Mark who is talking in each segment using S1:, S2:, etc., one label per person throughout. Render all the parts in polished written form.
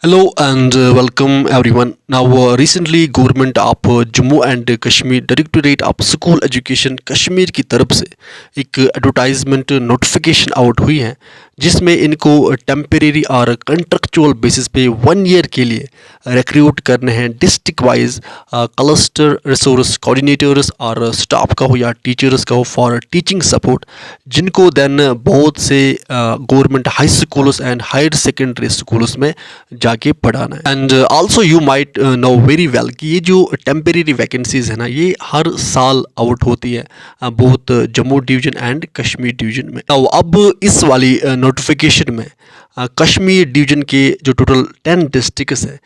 S1: Hello and welcome everyone. Now, recently government of Jammu and Kashmir Directorate of School Education Kashmir की तरफ से एक advertisement notification out हुई है जिसमें इनको टेम्परेरी और कंट्रक्चुअल बेसिस पे 1 ईयर के लिए रिक्रूट करने हैं district wise cluster resource coordinators और स्टाफ का हो या टीचर्स का हो फॉर टीचिंग सपोर्ट, जिनको देन बहुत से government high schools and higher secondary schools में जाके पढ़ाना है। And also you might know very well कि ये जो टेम्परेरी वैकेंसीज है ना, ये हर साल आउट होती है बहुत Jammu division and Kashmir division में। अब इस वाली नोटिफिकेशन में कश्मीर डिवीजन के जो टोटल 10 डिस्ट्रिक्ट्स है,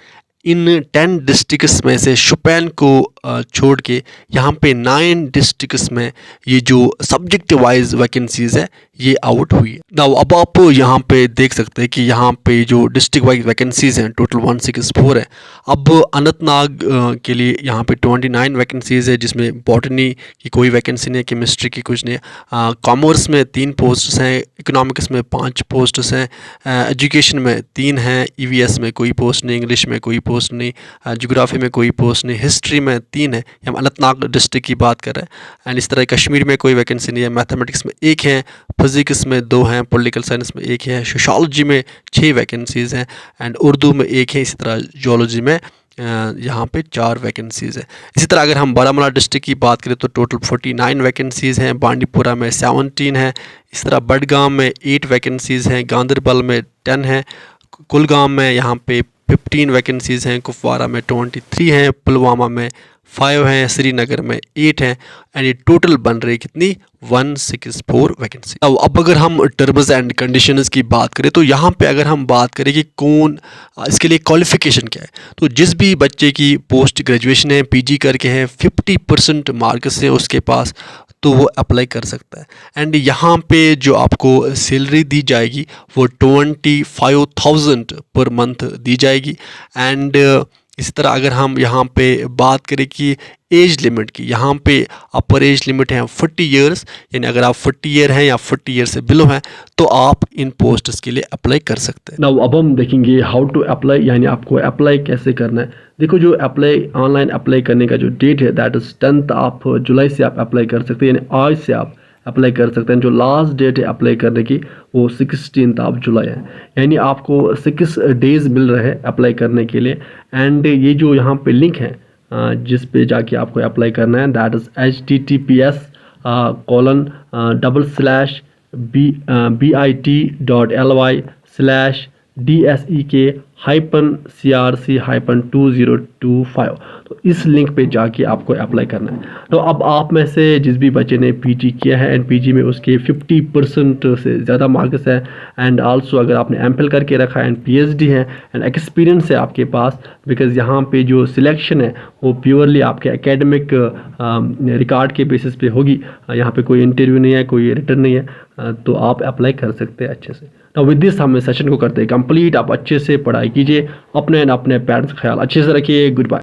S1: इन 10 डिस्ट्रिक्ट्स में से शोपियान को छोड़ के यहाँ पे 9 डिस्ट्रिक्ट्स में ये जो सब्जेक्ट वाइज वैकेंसीज है ये आउट हुई है। नाउ अब आप यहाँ पे देख सकते हैं कि यहाँ पे जो डिस्ट्रिक्ट वाइज वैकेंसीज हैं टोटल 164 है। अब अनंतनाग के लिए यहाँ पे 29 वैकेंसीज है, जिसमें बॉटनी की कोई वैकेंसी नहीं है, केमिस्ट्री की कुछ नहीं है, कॉमर्स में 3 पोस्ट्स हैं, इकोनॉमिक्स में 5 पोस्ट्स हैं, एजुकेशन में 3 हैं, ईवीएस में कोई पोस्ट नहीं, इंग्लिश में कोई पोस्ट नहीं, ज्योग्राफी में कोई पोस्ट नहीं, हिस्ट्री में 3 है। हम अनंतनाग डिस्ट्रिक्ट की बात कर रहे हैं। एंड इस तरह कश्मीर में कोई वैकेंसी नहीं है, मैथमेटिक्स में 1 है, फिजिक्स में 2 हैं, पॉलिटिकल साइंस में 1 है, सोशोलॉजी में 6 वैकेंसीज़ हैं एंड उर्दू में 1 है। इसी तरह जियोलॉजी में यहाँ पे 4 वैकेंसीज़ हैं। इसी तरह अगर हम बारामूला डिस्ट्रिक्ट की बात करें तो टोटल 49 वैकेंसीज़ हैं, बांडीपुरा में 17 है, इस तरह बडगाम में 8 वैकेंसीज़ हैं, गांदरबल में 10 है, कुलगाम में यहाँ पे 15 वैकेंसीज़ हैं, कुपवारा में 23 हैं, पुलवामा में 5 हैं, श्रीनगर में 8 हैं एंड ये टोटल बन रही कितनी 164 वैकेंसी। अब अगर हम टर्म्स एंड कंडीशंस की बात करें तो यहाँ पे अगर हम बात करें कि कौन इसके लिए क्वालिफिकेशन क्या है, तो जिस भी बच्चे की पोस्ट ग्रेजुएशन है, पीजी करके है, 50% मार्क्स है उसके पास, तो वो अप्लाई कर सकता है। एंड यहाँ पे जो आपको सैलरी दी जाएगी वो 25,000 पर मंथ दी जाएगी। एंड इसी तरह अगर हम यहाँ पे बात करें कि एज लिमिट की, यहाँ पे अपर एज लिमिट है 40 ईयर्स, यानी अगर आप 40 ईयर हैं या 40 ईयर से बिलो हैं तो आप इन पोस्ट्स के लिए अप्लाई कर सकते हैं। नाउ अब हम देखेंगे हाउ टू अप्लाई, यानी आपको अप्लाई कैसे करना है। देखो, जो अप्लाई ऑनलाइन अप्लाई करने का जो डेट है that is 10th of July से आप अप्लाई कर सकते हैं, यानी आज से आप अप्लाई कर सकते हैं। जो लास्ट डेट है अप्लाई करने की वो 16th ऑफ जुलाई है, यानी आपको 6 डेज़ मिल रहे हैं अप्लाई करने के लिए। एंड ये जो यहाँ पे लिंक है जिस पे जाके आपको अप्लाई करना है दैट इज़ https://bit.ly/DSEK-CRC-2025। तो इस लिंक पे जाके आपको अप्लाई करना है। तो अब आप में से जिस भी बच्चे ने पीजी किया है एंड पीजी में उसके 50% से ज़्यादा मार्क्स है, एंड आल्सो अगर आपने एमफिल करके रखा है एंड पीएचडी है एंड एक्सपीरियंस है आपके पास, बिकॉज़ यहाँ पे जो सिलेक्शन है वो प्योरली आपके एकेडमिक रिकॉर्ड के बेसिस पे होगी, यहाँ पे कोई इंटरव्यू नहीं है, कोई रिटर्न नहीं है, तो आप अप्लाई कर सकते हैं अच्छे से। तो विद दिस हम इस सेशन को करते हैं कंप्लीट। आप अच्छे से पढ़ाई कीजिए, अपने पेरेंट्स का ख्याल अच्छे से रखिए। Good bye.